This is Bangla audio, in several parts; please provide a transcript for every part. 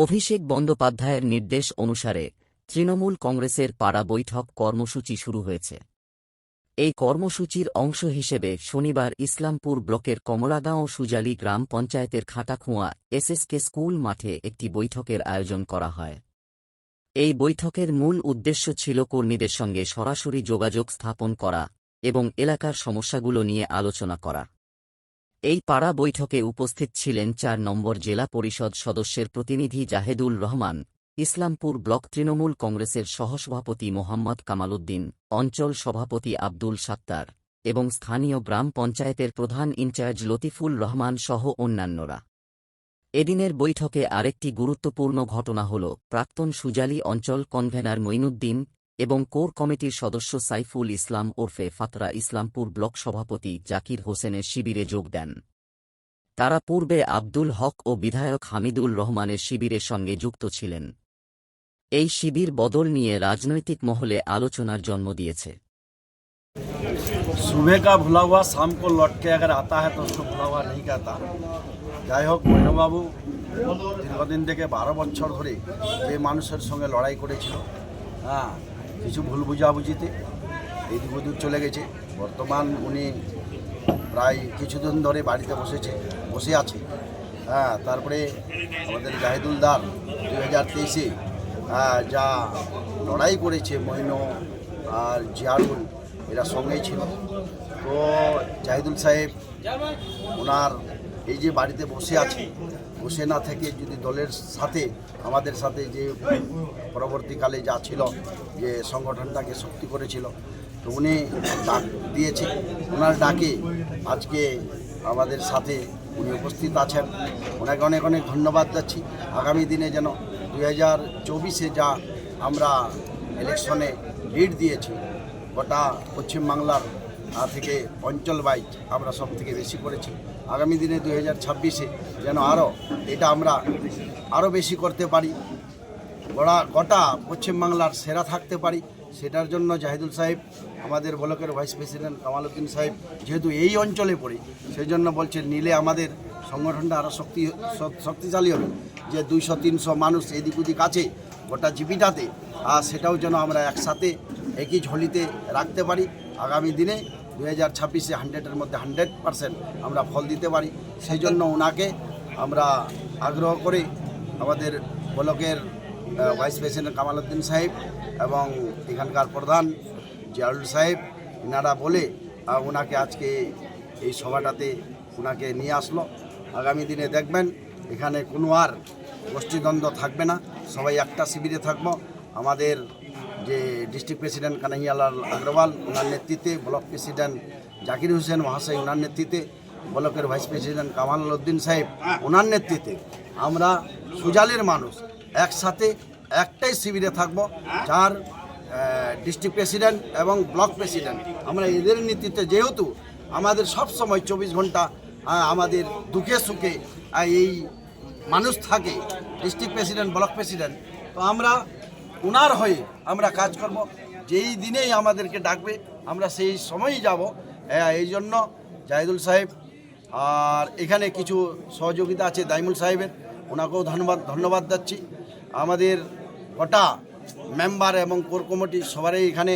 অভিষেক বন্দ্যোপাধ্যায়ের নির্দেশ অনুসারে তৃণমূল কংগ্রেসের পাড়া বৈঠক কর্মসূচি শুরু হয়েছে। এই কর্মসূচির অংশ হিসেবে শনিবার ইসলামপুর ব্লকের কমলাগাঁও সুজালি গ্রাম পঞ্চায়েতের খাটাখুঁয়া এসএসকে স্কুল মাঠে একটি বৈঠকের আয়োজন করা হয়। এই বৈঠকের মূল উদ্দেশ্য ছিল কর্মীদের সঙ্গে সরাসরি যোগাযোগ স্থাপন করা এবং এলাকার সমস্যাগুলো নিয়ে আলোচনা করা। এই পাড়া বৈঠকে উপস্থিত ছিলেন ৪ নম্বর জেলা পরিষদ সদস্যের প্রতিনিধি জাহেদুল রহমান, ইসলামপুর ব্লক তৃণমূল কংগ্রেসের সহসভাপতি মোহাম্মদ কামাল উদ্দিন, অঞ্চল সভাপতি আব্দুল সাত্তার এবং স্থানীয় গ্রাম পঞ্চায়েতের প্রধান ইনচার্জ লতিফুল রহমান সহ অন্যান্যরা। এদিনের বৈঠকে আরেকটি গুরুত্বপূর্ণ ঘটনা হল প্রাক্তন সুজালি অঞ্চল কনভেনার মঈনুদ্দিন এবং কোর কমিটির সদস্য সাইফুল ইসলাম ওরফে ফাতরা ইসলামপুর ব্লক সভাপতি জাকির হোসেনের শিবিরে যোগ দেন। তারা পূর্বে আব্দুল হক ও বিধায়ক হামিদুল রহমানের শিবিরের সঙ্গে যুক্ত ছিলেন। এই শিবির বদল নিয়ে রাজনৈতিক মহলে আলোচনার জন্ম দিয়েছে। सुबह का भुला हुआ शाम को लौट के अगर आता है तो उसको भुला हुआ नहीं कहता। যাই হোক, মৈনবাবু দীর্ঘদিন থেকে 12 বছর ধরে যে মানুষের সঙ্গে লড়াই করেছিল, কিছু ভুল বুঝাবুঝিতে এদিক ওদিক চলে গেছে। বর্তমান উনি প্রায় কিছুদিন ধরে বাড়িতে বসে আছে। তারপরে আমাদের জাহিদুলদার 2023-এ যা লড়াই করেছে, মৈন আর জিয়ারুল এরা সঙ্গেই ছিল। তো জাহিদুল সাহেব ওনার এই যে বাড়িতে বসে না থেকে যদি দলের সাথে আমাদের সাথে যে পরবর্তীকালে যা ছিল, যে সংগঠনটাকে শক্তি করেছিল, তো উনি ডাক দিয়েছে। ওনার ডাকে আজকে আমাদের সাথে উনি উপস্থিত আছেন। ওনাকে অনেক অনেক ধন্যবাদ যাচ্ছি। আগামী দিনে যেন 2024-এ যা আমরা ইলেকশনে লিড দিয়েছি, গোটা পশ্চিমবাংলার থেকে অঞ্চল ওয়াইজ আমরা সব থেকে বেশি করেছি। আগামী দিনে 2026-এ যেন এটা আমরা আরও বেশি করতে পারি, গোটা পশ্চিমবাংলার সেরা থাকতে পারি। সেটার জন্য জাহিদুল সাহেব, আমাদের ব্লকের ভাইস প্রেসিডেন্ট কামাল উদ্দিন সাহেব যেহেতু এই অঞ্চলে পড়ে, সেই জন্য বলছেন নিলে আমাদের সংগঠনটা আরও শক্তিশালী হবে। যে 200-300 মানুষ এদিক ওদিক আছে গোটা জিপিটাতে, আর সেটাও যেন আমরা একসাথে একই ঝুলিতে রাখতে পারি। আগামী দিনে 2026-এ 100-এর মধ্যে 100% আমরা ফল দিতে পারি। সেই জন্য ওনাকে আমরা আগ্রহ করে আমাদের ব্লকের ভাইস প্রেসিডেন্ট কামাল উদ্দিন সাহেব এবং এখানকার প্রধান জিয়ারুল সাহেব এনারা বলে ওনাকে আজকে এই সভাটাতে ওনাকে নিয়ে আসলো। আগামী দিনে দেখবেন এখানে কোনো আর গোষ্ঠীদ্বন্দ্ব থাকবে না, সবাই একটা শিবিরে থাকবো। আমাদের যে ডিস্ট্রিক্ট প্রেসিডেন্ট কানাইয়ালাল আগরওয়াল ওনার নেতৃত্বে, ব্লক প্রেসিডেন্ট জাকির হোসেন মহাশয় ওনার নেতৃত্বে, ব্লকের ভাইস প্রেসিডেন্ট কামাল উদ্দিন সাহেব ওনার নেতৃত্বে আমরা সুজালের মানুষ একসাথে একটাই শিবিরে থাকবো, যার ডিস্ট্রিক্ট প্রেসিডেন্ট এবং ব্লক প্রেসিডেন্ট আমরা এদের নেতৃত্বে, যেহেতু আমাদের সব সময় 24 ঘন্টা আমাদের দুঃখে সুখে এই মানুষ থাকে, ডিস্ট্রিক্ট প্রেসিডেন্ট ব্লক প্রেসিডেন্ট, তো আমরা ওনার হয়ে আমরা কাজ করব। যেই দিনেই আমাদেরকে ডাকবে আমরা সেই সময়ই যাব। এই জন্য জাহিদুল সাহেব আর এখানে কিছু সহযোগিতা আছে দাইমুল সাহেবের, ওনাকেও ধন্যবাদ দিচ্ছি। আমাদের গোটা মেম্বার এবং কোর কমিটি সবারই এখানে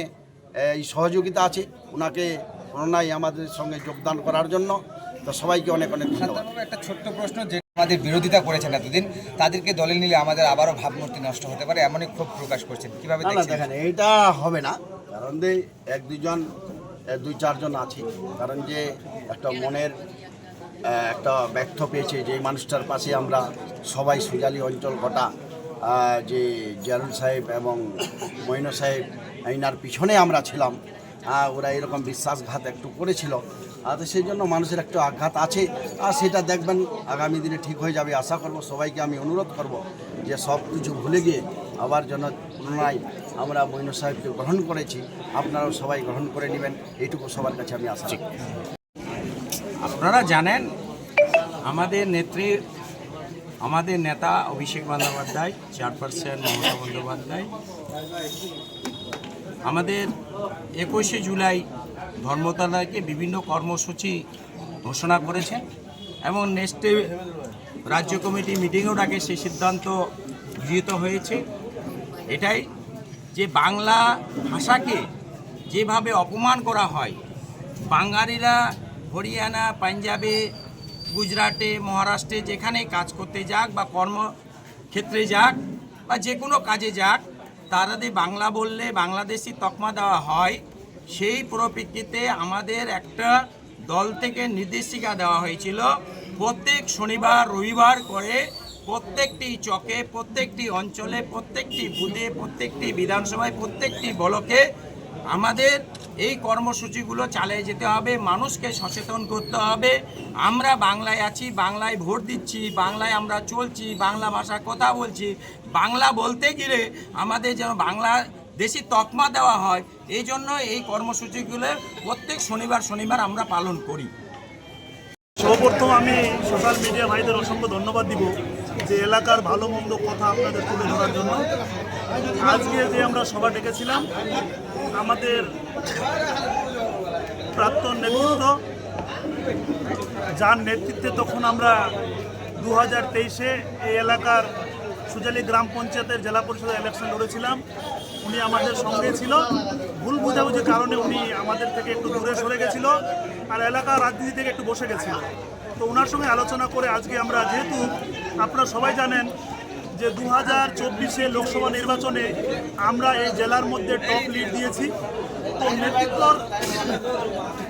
এই সহযোগিতা আছে, ওনাকে প্রণয় আমাদের সঙ্গে যোগদান করার জন্য। তো সবাইকে অনেক অনেক ধন্যবাদ। একটা ছোট্ট প্রশ্ন, যে আমাদের বিরোধিতা করেছেন এতদিন, তাদেরকে দলে নিলে আমাদের আবারও ভাবমূর্তি নষ্ট হতে পারে, এমনই ক্ষোভ প্রকাশ করছেন, কীভাবে দেখেন? এইটা হবে না, কারণ যে 2-4 জন আছে, কারণ যে একটা মনের একটা ব্যর্থ পেয়েছে যে মানুষটার পাশে আমরা সবাই সুজালি অঞ্চল গোটা, যে জিয়ারুল সাহেব এবং মঈন সাহেব এনার পিছনে আমরা ছিলাম, ওরা এরকম বিশ্বাসঘাত একটু করেছিল, তো সেই জন্য মানুষের একটু আঘাত আছে। আর সেটা দেখবেন আগামী দিনে ঠিক হয়ে যাবে আশা করব। সবাইকে আমি অনুরোধ করব যে সব কিছু ভুলে গিয়ে আবার যেন পুনরায় আমরা মঈন সাহেবকে গ্রহণ করেছি, আপনারাও সবাই গ্রহণ করে নেবেন, এইটুকু সবার কাছে আমি আশা করি। আপনারা জানেন আমাদের নেতা অভিষেক বন্দ্যোপাধ্যায়, চেয়ারপারসন মমতা বন্দ্যোপাধ্যায় আমাদের 21শে জুলাই ধর্মতলাকে বিভিন্ন কর্মসূচি ঘোষণা করেছেন এবং নেক্সট রাজ্য কমিটি মিটিংও ডাকে সেই সিদ্ধান্ত গৃহীত হয়েছে। এটাই যে বাংলা ভাষাকে যেভাবে অপমান করা হয়, বাঙালিরা হরিয়ানা, পাঞ্জাবে, গুজরাটে, মহারাষ্ট্রে যেখানে কাজ করতে যাক বা কর্মক্ষেত্রে যাক বা যে কোনো কাজে যাক, তারাদের বাংলা বললে বাংলাদেশি তকমা দেওয়া হয়। সেই পরিপ্রেক্ষিতে আমাদের একটা দল থেকে নির্দেশিকা দেওয়া হয়েছিল প্রত্যেক শনিবার রবিবার করে প্রত্যেকটি চকে, প্রত্যেকটি অঞ্চলে, প্রত্যেকটি বুথে, প্রত্যেকটি বিধানসভায়, প্রত্যেকটি ব্লকে আমাদের এই কর্মসূচিগুলো চালিয়ে যেতে হবে। মানুষকে সচেতন করতে হবে। আমরা বাংলায় আছি, বাংলায় ভোট দিচ্ছি, বাংলায় আমরা চলছি, বাংলা ভাষা কথা বলছি। বাংলা বলতে গেলে আমাদের যেন বাংলা দেশি তকমা দেওয়া হয়, এই জন্য এই কর্মসূচিগুলো প্রত্যেক শনিবার আমরা পালন করি। সর্বপ্রথম আমি সোশ্যাল মিডিয়া ভাইদের অসংখ্য ধন্যবাদ দিব যে এলাকার ভালো মন্দ কথা আপনাদের তুলে ধরার জন্য। আজকে যে আমরা সভা ডেকেছিলাম, আমাদের প্রাক্তন নেতৃত্ব যার নেতৃত্বে তখন আমরা 2023-এ এই এলাকার সুজালি গ্রাম পঞ্চায়েতের জেলা পরিষদের ইলেকশন লড়েছিলাম, উনি আমাদের সঙ্গে ছিল। ভুল বোঝাবুঝির কারণে উনি আমাদের থেকে একটু দূরে সরে গেছিল আর এলাকার রাজনীতি থেকে একটু বসে গেছিল। তো ওনার সঙ্গে আলোচনা করে আজকে আমরা, যেহেতু আপনারা সবাই জানেন যে 2024-এ লোকসভা নির্বাচনে আমরা এই জেলার মধ্যে টপ লিড দিয়েছি, তো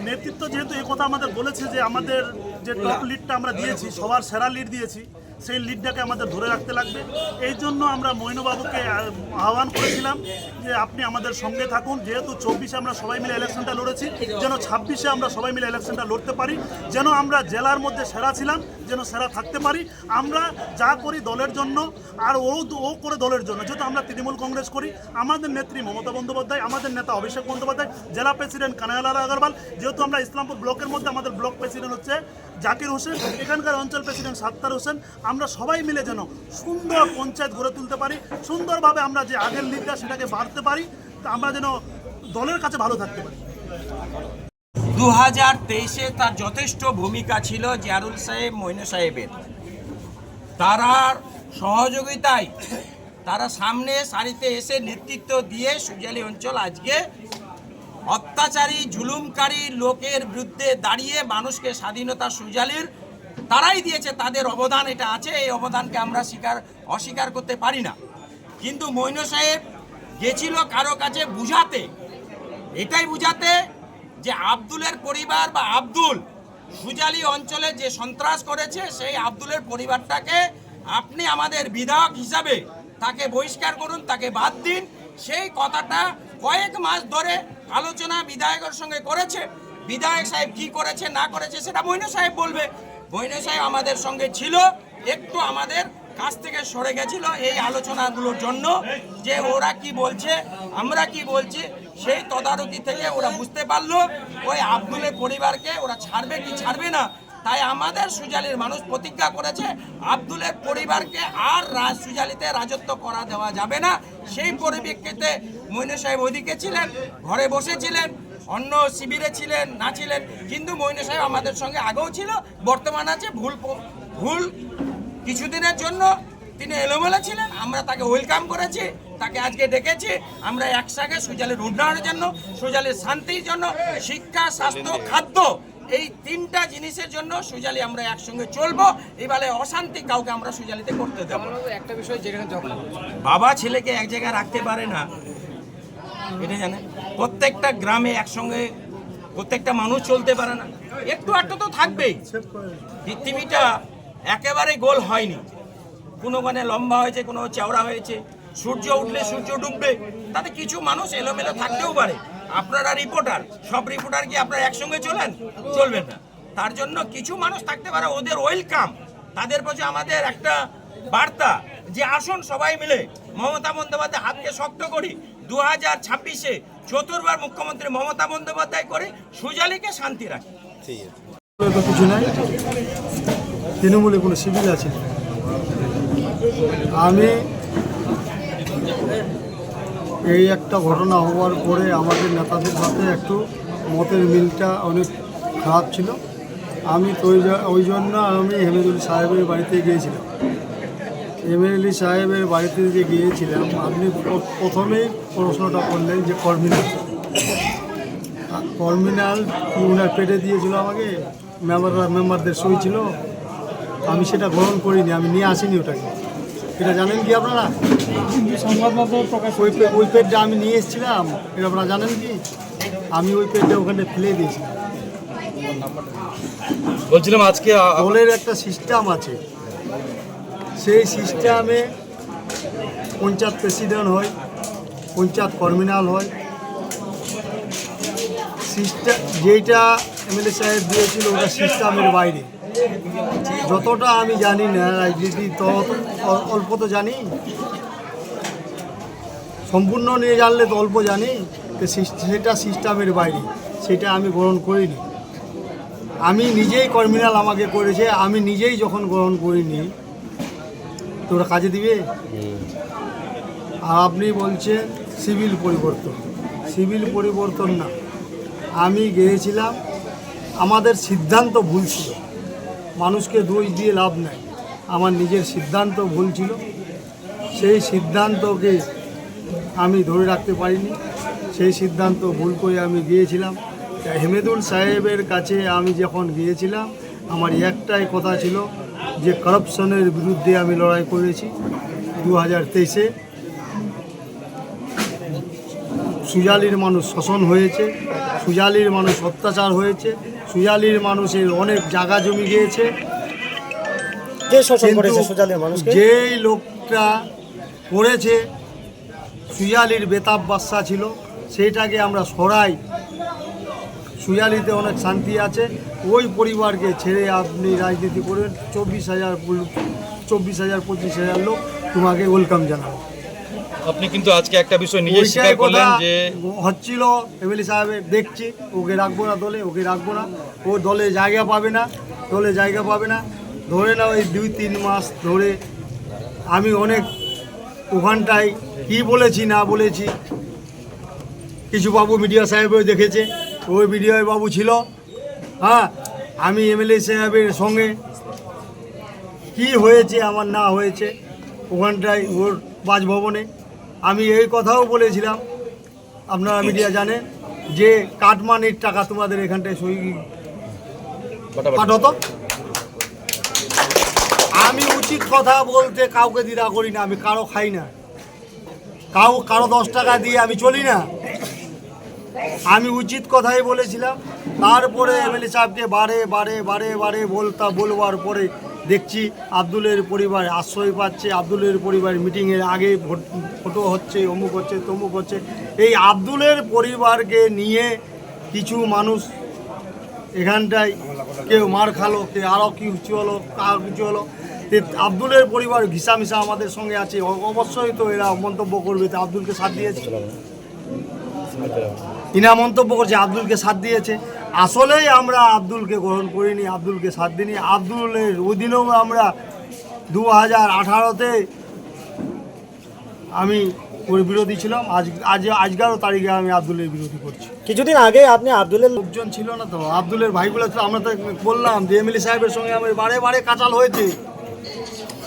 নেতৃত্ব যেহেতু এই কথা আমাদের বলেছে যে আমাদের যে টপ লিডটা আমরা দিয়েছি, সবার সেরা লিড দিয়েছি, সেই লিডটাকে আমাদের ধরে রাখতে লাগবে। এই জন্য আমরা মইনুবাবুকে আহ্বান করেছিলাম যে আপনি আমাদের সঙ্গে থাকুন। যেহেতু 24-এ আমরা সবাই মিলে ইলেকশনটা লড়েছি, যেন 26-এ আমরা সবাই মিলে ইলেকশনটা লড়তে পারি, যেন আমরা জেলার মধ্যে সেরা ছিলাম যেন সেরা থাকতে পারি। আমরা যা করি দলের জন্য, আর ও করে দলের জন্য। যেহেতু আমরা তৃণমূল কংগ্রেস করি, আমাদের নেত্রী মমতা বন্দ্যোপাধ্যায়, আমাদের নেতা অভিষেক বন্দ্যোপাধ্যায়, জেলা প্রেসিডেন্ট কানাইলাল আগরওয়াল, যেহেতু আমরা ইসলামপুর ব্লকের মধ্যে আমাদের ব্লক প্রেসিডেন্ট হচ্ছে জাকির হোসেন, এখানকার অঞ্চল প্রেসিডেন্ট সাত্তার হোসেন, আমরা সবাই মিলে যেন সুন্দর পঞ্চায়েত গড়ে তুলতে পারি, সুন্দরভাবে আমরা যে আগের লিডটা সেটাকে বাড়তে পারি, তা আমরা যেন দলের কাছে ভালো থাকতে পারি। 2023-এ তার যথেষ্ট ভূমিকা ছিল জিয়ারুল সাহেব, মইনু সাহেবের। তারা সহযোগিতায় তারা সামনে সারিতে এসে নেতৃত্ব দিয়ে সুজালি অঞ্চল আজকে অত্যাচারী জুলুমকারী লোকের বিরুদ্ধে দাঁড়িয়ে মানুষকে স্বাধীনতা সুজালির তারাই দিয়েছে, তাদের অবদান এটা আছে। এই অবদানকে আমরা অস্বীকার করতে পারি না। কিন্তু মইনু সাহেব গেছিল কারো কাছে বুঝাতে, এটাই বুঝাতে যে আব্দুলের পরিবার বা আব্দুল সুজালি অঞ্চলে যে সন্ত্রাস করেছে, সেই আব্দুলের পরিবারটাকে আপনি আমাদের বিধায়ক হিসাবে তাকে বহিষ্কার করুন, তাকে বাদ দিন। সেই কথাটা কয়েক মাস ধরে আলোচনা বিধায়কের সঙ্গে করেছে। বিধায়ক সাহেব কি করেছে না করেছে সেটা মইনু সাহেব বলবে। মইনু সাহেব আমাদের সঙ্গে ছিল, একটু আমাদের কাছ থেকে সরে গেছিল এই আলোচনাগুলোর জন্য, যে ওরা কি বলছে আমরা কি বলছি, সেই তদারকি থেকে ওরা বুঝতে পারলো ওই আব্দুলের পরিবারকে ওরা ছাড়বে কি ছাড়বে না। তাই আমাদের সুজালির মানুষ প্রতিজ্ঞা করেছে আব্দুলের পরিবারকে আর সুজালিতে রাজত্ব করা দেওয়া যাবে না। সেই পরিপ্রেক্ষিতে মইনু সাহেব ওইদিকে ছিলেন, ঘরে বসেছিলেন, অন্য শিবিরে ছিলেন না ছিলেন, কিন্তু মইনু সাহেব আমাদের সঙ্গে আগেও ছিল, বর্তমান আছে। ভুল কিছুদিনের জন্য তিনি এলোমেলো ছিলেন, আমরা তাকে ওয়েলকাম করেছি, তাকে আজকে ডেকেছি। আমরা একসাথে সুজালির উন্নয়নের জন্য, সুজালির শান্তির জন্য, শিক্ষা, স্বাস্থ্য, খাদ্য, এই তিনটা জিনিসের জন্য সুজালি আমরা একসঙ্গে চলবো। এবারে অশান্তি কাউকে আমরা সুজালিতে করতে দেবো। একটা বিষয় যেখানে বাবা ছেলেকে এক জায়গায় রাখতে পারে না, এটা জানেন। প্রত্যেকটা গ্রামে একসঙ্গে প্রত্যেকটা মানুষ চলতে পারে না, একটু একটু তো থাকবেই। পৃথিবীটা একেবারে গোল হয়নি, কোনোখানে লম্বা হয়েছে, কোনো চওড়া হয়েছে। সূর্য উঠলে সূর্য ডুববে, তাতে কিছু মানুষ এলোমেলো থাকতেও পারে। আপনারা রিপোর্টার, সব রিপোর্টার কি আপনারা একসঙ্গে চলবেন না। তার জন্য কিছু মানুষ থাকতে পারে, ওদের ওয়েলকাম। তাদের প্রতি আমাদের একটা বার্তা যে আসুন সবাই মিলে মমতা বন্দ্যোপাধ্যায় হাতকে শক্ত করি, 2026-এ চতুর্থবার মুখ্যমন্ত্রী মমতা বন্দ্যোপাধ্যায় করে সুজালিকে শান্তি রাখি। কিছু নাই, তৃণমূলে কোনো শিবির আছে। আমি এই একটা ঘটনা হওয়ার পরে আমাদের নেতাদের সাথে একটু মতের মিলটা অনেক খারাপ ছিল। আমি তো ওই জন্য আমি হেমেদুল সাহেবের বাড়িতে গিয়েছিলাম। হেমেদুল সাহেবের বাড়িতে যে গিয়েছিলাম, আপনি প্রথমেই প্রশ্নটা করলেন যে কর্মিনাল উনার পেটে দিয়েছিল আমাকে, মেম্বারদের সই ছিল, আমি সেটা গ্রহণ করিনি, আমি নিয়ে আসিনি ওটাকে। এটা জানেন কি আপনারা? ওই পেটটা আমি নিয়ে এসেছিলাম, এটা আপনারা জানেন কি? আমি ওই পেটটা ওখানে ফেলে দিয়েছিলাম। বলছিলাম আজকে দলের একটা সিস্টেম আছে, সেই সিস্টেমে পঞ্চায়েত প্রেসিডেন্ট হয়, পঞ্চায়েত কর্মিনাল হয়। সিস্টেম যেইটা এমএলএ সাহেব দিয়েছিল ওটা সিস্টেমের বাইরে। যতটা আমি জানি না রাজনীতি, তত অল্প তো জানি, সম্পূর্ণ নিয়ে জানলে তো অল্প জানি। তো সেটা সিস্টেমের বাইরে, সেটা আমি গ্রহণ করিনি। আমি নিজেই কর্মিনাল আমাকে করেছে, আমি নিজেই যখন গ্রহণ করিনি তো ওরা কাজে দিবে? আর আপনি বলছেন সিভিল পরিবর্তন, সিভিল পরিবর্তন না, আমি গিয়েছিলাম, আমাদের সিদ্ধান্ত ভুল ছিল, মানুষকে দোষ দিয়ে লাভ নাই, আমার নিজের সিদ্ধান্ত ভুল ছিল, সেই সিদ্ধান্তকে আমি ধরে রাখতে পারিনি, সেই সিদ্ধান্ত ভুল করে আমি গিয়েছিলাম। হেমেদুল সাহেবের কাছে আমি যখন গিয়েছিলাম, আমার একটাই কথা ছিল যে কারাপশনের বিরুদ্ধে আমি লড়াই করেছি। 2023-এ সুজালির মানুষ শোষণ হয়েছে, সুজালির মানুষ অত্যাচার হয়েছে, সুজালির মানুষের অনেক জায়গা জমি গিয়েছে। যেই লোকটা করেছে, সুজালির বেতাব বাদশা ছিল, সেইটাকে আমরা সরাই, সুজালিতে অনেক শান্তি আছে, ওই পরিবারকে ছেড়ে আপনি রাজনীতি করেন, 24,000 25,000 লোক তোমাকে ওয়েলকাম জানাবো। আপনি কিন্তু আজকে একটা বিষয় নিজে স্বীকার করলেন যে হচ্ছিল এমএলএ সাহেবের, দেখছি ওকে রাখবো না দলে, ওকে রাখবো না, ও দলে জায়গা পাবে না, দলে জায়গা পাবে না। ধরে নাও এই 2-3 মাস ধরে আমি অনেক ওখানটায় কী বলেছি না বলেছি, কিছু বাবু মিডিয়া সাহেবও দেখেছে, ওই মিডিয়া বাবু ছিল। হ্যাঁ, আমি এমএলএ সাহেবের সঙ্গে কি হয়েছে আমার না হয়েছে ওখানটায় ওর বাসভবনে আমি এই কথাও বলেছিলাম, আপনারা মিডিয়া জানেন, যে কাটমানির টাকা তোমাদের এখানটায় সই পাঠাতো। আমি উচিত কথা বলতে কাউকে দ্বিধা করি না, আমি কারো খাই না, কারো 10 টাকা দিয়ে আমি চলি না, আমি উচিত কথাই বলেছিলাম। তারপরে এমএলএ সাহেবকে বারে বারে বারে বারে বলবার পরে দেখছি আব্দুলের পরিবার আশ্রয় পাচ্ছে, আব্দুলের পরিবার মিটিংয়ের আগে ফটো হচ্ছে, অমুক হচ্ছে, তমুক হচ্ছে। এই আব্দুলের পরিবারকে নিয়ে কিছু মানুষ এখানটায় কেউ মার খালো, কেউ আরও কিছু হলো, কার কিছু হলো। আব্দুলের পরিবার ঘিসামিশা আমাদের সঙ্গে আছে, অবশ্যই তো এরা মন্তব্য করবে তো আব্দুলকে সাথ দিয়েছে, ইনা মন্তব্য করছে আব্দুলকে সাথ দিয়েছে। আসলেই আমরা আব্দুলকে গ্রহণ করিনি, আব্দুলকে সাথ দিইনি। আব্দুলের ওদিনেও আমরা 2018-তে আমি ওর বিরোধী ছিলাম, আজকেরও তারিখে আমি আব্দুলের বিরোধী করছি। কিছুদিন আগে আপনি আব্দুলের লোকজন ছিল না তো, আব্দুলের ভাইগুলো ছিল, আমরা তো বললাম যে এমএলএ সাহেবের সঙ্গে আমার বারে বারে কাচাল হয়েছে।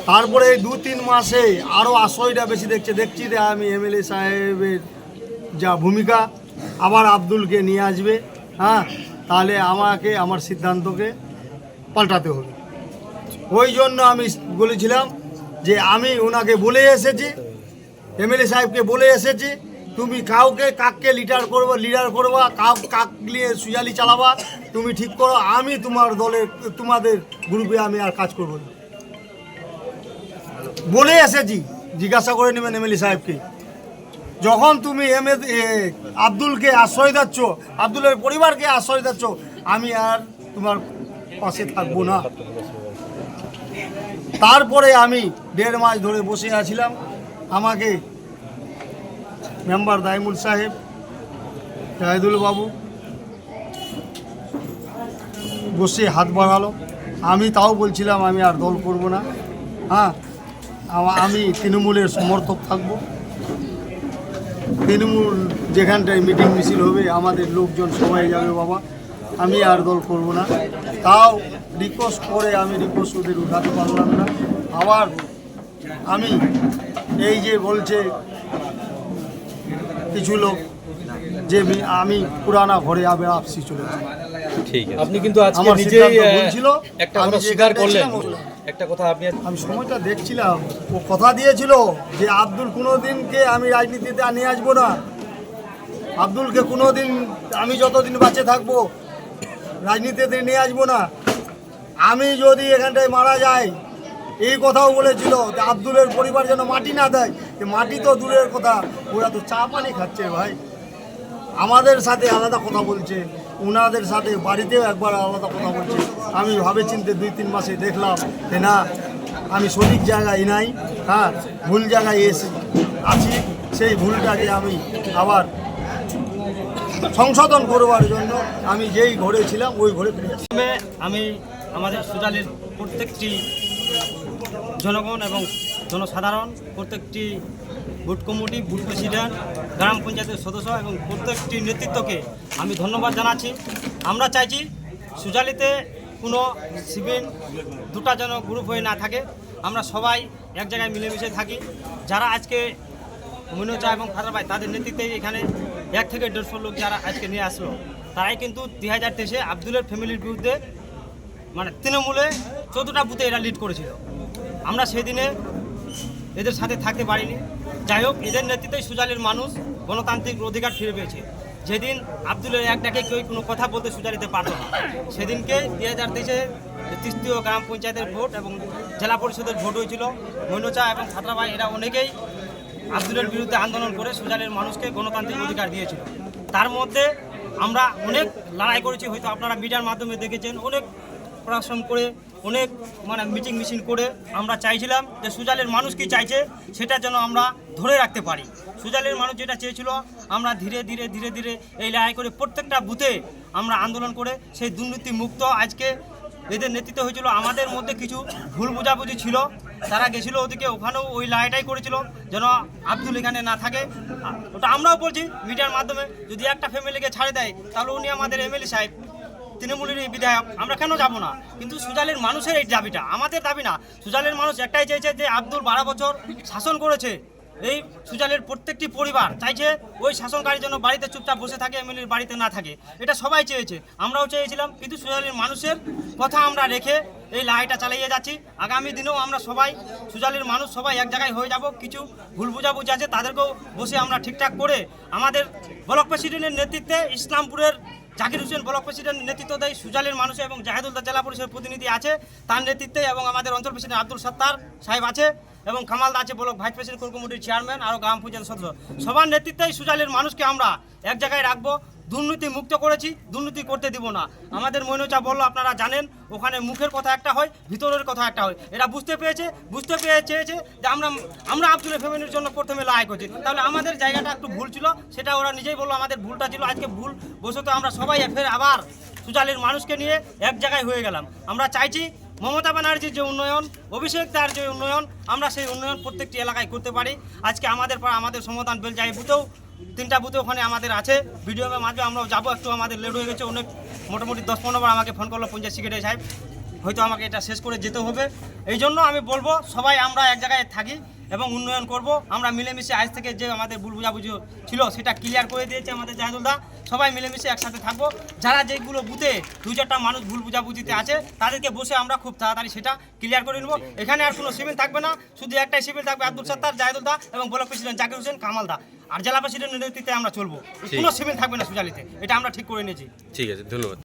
তারপরে এই 2-3 মাসে আরও আশ্রয়টা বেশি দেখছি যে আমি এমএলএ সাহেবের যা ভূমিকা, আবার আব্দুলকে নিয়ে আসবে, হ্যাঁ, তাহলে আমাকে আমার সিদ্ধান্তকে পাল্টাতে হবে। ওই জন্য আমি বলেছিলাম যে আমি ওনাকে বলে এসেছি, এমএলএ সাহেবকে বলে এসেছি, তুমি কাককে লিডার করবা, কাক নিয়ে সুজালি চালাবা, তুমি ঠিক করো, আমি তোমার দলের তোমাদের গ্রুপে আমি আর কাজ করবো না, বলে এসেছি। জিজ্ঞাসা করে নেবেন এমএলএ সাহেবকে। যখন তুমি আব্দুলকে আশ্রয় দিচ্ছ, আব্দুলের পরিবারকে আশ্রয় দিচ্ছ, আমি আর তোমার পাশে থাকবো না। তারপরে আমি 1.5 মাস ধরে বসে আছিলাম, আমাকে মেম্বার দাইমুল সাহেব, জাহিদুল বাবু বসে হাত বাড়ালো। আমি তাও বলছিলাম আমি আর দল করব না, হ্যাঁ, আমি তৃণমূলের সমর্থক থাকব। তৃণমূল যেখানটায় মিটিং মিছিল হবে আমাদের লোকজন সবাই যাবে বাবা, আমি আর দল করব না। তাও রিকোয়েস্ট করে আমি রিকোয়েস্ট ওদের উঠাতে পারলাম না। আবার আমি এই যে বলছে কিছু লোক যে আমি পুরানা ঘরে আবার আপসি চলে যাই, ঠিক আছে, আপনি কিন্তু আজকে আমার নিজেই সিদ্ধান্ত ভুল ছিল। একটা আমি কথা যে স্বীকার এখানে করলেন, ছিলাম, একটা কথা আপনি আমি সময়টা দেখছিলাম, ও কথা দিয়েছিল যে আব্দুল কোনোদিনকে আমি রাজনীতিতে নিয়ে আসবো না, আব্দুলকে কোনোদিন আমি যতদিন বাঁচে থাকবো রাজনীতিতে নিয়ে আসবো না, আমি যদি এখানটায় মারা যাই এই কথাও বলেছিল যে আব্দুলের পরিবার যেন মাটি না দেয়। মাটি তো দূরের কথা, ওরা তো চা পানি খাচ্ছে ভাই, আমাদের সাথে আলাদা কথা বলছে, ওনাদের সাথে বাড়িতেও একবার আলাদা কথা বলছে। আমি ভাবে চিনতে 2-3 মাসে দেখলাম যে না, আমি সঠিক জায়গায় নাই, হ্যাঁ ভুল জায়গায় আছি। সেই ভুলটাকে আমি আবার সংশোধন করবার জন্য আমি যেই ঘরে ছিলাম ওই ঘরে ফিরে আসি। আমি আমাদের সুজালির প্রত্যেকটি জনগণ এবং জনসাধারণ, প্রত্যেকটি বুথ কমিটি, বুথ প্রেসিডেন্ট, গ্রাম পঞ্চায়েতের সদস্য এবং প্রত্যেকটি নেতৃত্বকে আমি ধন্যবাদ জানাচ্ছি। আমরা চাইছি সুজালিতে কোনো শিবির দুটা যেন গ্রুপ হয়ে না থাকে, আমরা সবাই এক জায়গায় মিলেমিশে থাকি। যারা আজকে মনোজা এবং খাদার ভাই তাদের নেতৃত্বে এখানে 1 থেকে 150 লোক যারা আজকে নিয়ে আসলো, তারাই কিন্তু 2023-এ আব্দুলের ফ্যামিলির বিরুদ্ধে মানে তৃণমূলে 14টা বুথে এরা লিড করেছিল। আমরা সেদিনে এদের সাথে থাকতে পারিনি। যাই হোক, এদের নেতৃত্বে সুজালির মানুষ গণতান্ত্রিক অধিকার ফিরে পেয়েছে। যেদিন আব্দুলের এক ডাকে কেউ কোনো কথা বলতে সুজালিতে পারত না, সেদিনকে 2023-এ 33য় গ্রাম পঞ্চায়েতের ভোট এবং জেলা পরিষদের ভোট হয়েছিল। মৈনচা এবং খাতরা এরা অনেকেই আব্দুলের বিরুদ্ধে আন্দোলন করে সুজালির মানুষকে গণতান্ত্রিক অধিকার দিয়েছিল। তার মধ্যে আমরা অনেক লড়াই করেছি, হয়তো আপনারা মিডিয়ার মাধ্যমে দেখেছেন, অনেক পরিশ্রম করে, অনেক মিটিং মিছিল করে আমরা চাইছিলাম যে সুজালের মানুষ কি চাইছে সেটা যেন আমরা ধরে রাখতে পারি। সুজালের মানুষ যেটা চেয়েছিল, আমরা ধীরে ধীরে ধীরে ধীরে এই লড়াই করে প্রত্যেকটা বুথে আমরা আন্দোলন করে সেই দুর্নীতি মুক্ত আজকে এদের নেতৃত্ব হয়েছিল। আমাদের মধ্যে কিছু ভুল বোঝাবুঝি ছিল, তারা গেছিলো ওদিকে, ওখানেও ওই লড়াইটাই করেছিল যেন আব্দুল এখানে না থাকে। ওটা আমরাও বলছি মিডিয়ার মাধ্যমে, যদি একটা ফ্যামিলিকে ছাড়ে দেয় তাহলে উনি আমাদের এমএলএ সাহেব, তৃণমূলের বিধায়ক, আমরা কেন যাব না? কিন্তু সুজালের মানুষের এই দাবিটা আমাদের দাবি না। সুজালের মানুষ একটাই চেয়েছে যে আব্দুল 12 বছর শাসন করেছে, এই সুজালের প্রত্যেকটি পরিবার চাইছে ওই শাসনকারীর জন্য বাড়িতে চুপচাপ বসে থাকে, এমএলএর বাড়িতে না থাকে। এটা সবাই চেয়েছে, আমরাও চেয়েছিলাম, কিন্তু সুজালের মানুষের কথা আমরা রেখে এই লড়াইটা চালিয়ে যাচ্ছি। আগামী দিনেও আমরা সবাই সুজালের মানুষ সবাই এক জায়গায় হয়ে যাব। কিছু ভুল বোঝাবুঝি আছে, তাদেরকেও বসে আমরা ঠিকঠাক করে আমাদের ব্লক প্রেসিডেন্টের নেতৃত্বে ইসলামপুরের জাকির হোসেন ব্লক প্রেসিডেন্ট নেতৃত্ব দেয়, সুজালের মানুষ এবং জাহেদুল্লাহ জেলা পরিষদের প্রতিনিধি আছে তার নেতৃত্বে, এবং আমাদের অঞ্চল প্রেসিডেন্ট আব্দুল সত্তার সাহেব আছে, এবং কামালদা আছে ব্লক ভাইস প্রেসিডেন্ট কোর কমিটির চেয়ারম্যান, আরও গ্রাম পঞ্চায়েত সদস্য। সবার নেতৃত্বেই সুজালের মানুষকে আমরা এক জায়গায় রাখবো। দুর্নীতি মুক্ত করেছি, দুর্নীতি করতে দিব না। আমাদের মৈনচা বললো, আপনারা জানেন, ওখানে মুখের কথা একটা হয়, ভিতরের কথা একটা হয়। এরা বুঝতে চেয়েছে যে আমরা আব্দুলের ফ্যামিলির জন্য প্রথমে লড়াই করছি, তাহলে আমাদের জায়গাটা একটু ভুল ছিল, সেটা ওরা নিজেই বললো আমাদের ভুলটা ছিল। আজকে ভুল বশত আমরা সবাই ফের আবার সুজালের মানুষকে নিয়ে এক জায়গায় হয়ে গেলাম। আমরা চাইছি মমতা ব্যানার্জির যে উন্নয়ন, অভিষেক তার যে উন্নয়ন, আমরা সেই উন্নয়ন প্রত্যেকটি এলাকায় করতে পারি। আজকে আমাদের সমাধান বেলজাই বুথেও 3টা বুথে ওখানে আমাদের আছে, ভিডিওর মাধ্যমে আমরাও যাবো। একটু আমাদের লেট হয়ে গেছে, অনেক মোটামুটি 10-15 বার আমাকে ফোন করলো পঞ্চায়েত সেক্রেটারি সাহেব, হয়তো আমাকে এটা শেষ করে যেতে হবে। এই জন্য আমি বলবো সবাই আমরা এক জায়গায় থাকি এবং উন্নয়ন করব। আমরা মিলেমিশে আজ থেকে যে আমাদের ভুল বোঝাবুঝি ছিল সেটা ক্লিয়ার করে দিয়েছে আমাদের জাহেদুলদা, সবাই মিলেমিশে একসাথে থাকবো। যারা যেগুলো বুথে 2-4টা মানুষ ভুল বোঝাবুঝিতে আছে তাদেরকে বসে আমরা খুব তাড়াতাড়ি সেটা ক্লিয়ার করে নেব। এখানে আর কোনো সিভিল থাকবে না, শুধু একটাই সিভিল থাকবে, আব্দুল সত্তার, জাহেদুলদা এবং ব্লক প্রেসিডেন্ট জাকির হোসেন, কামালদা, আর জেলা প্রেসিডেন্টের নেতৃত্বে আমরা চলবো। কোনো সিভিল থাকবে না সুজালিতে, এটা আমরা ঠিক করে নিয়েছি। ঠিক আছে, ধন্যবাদ।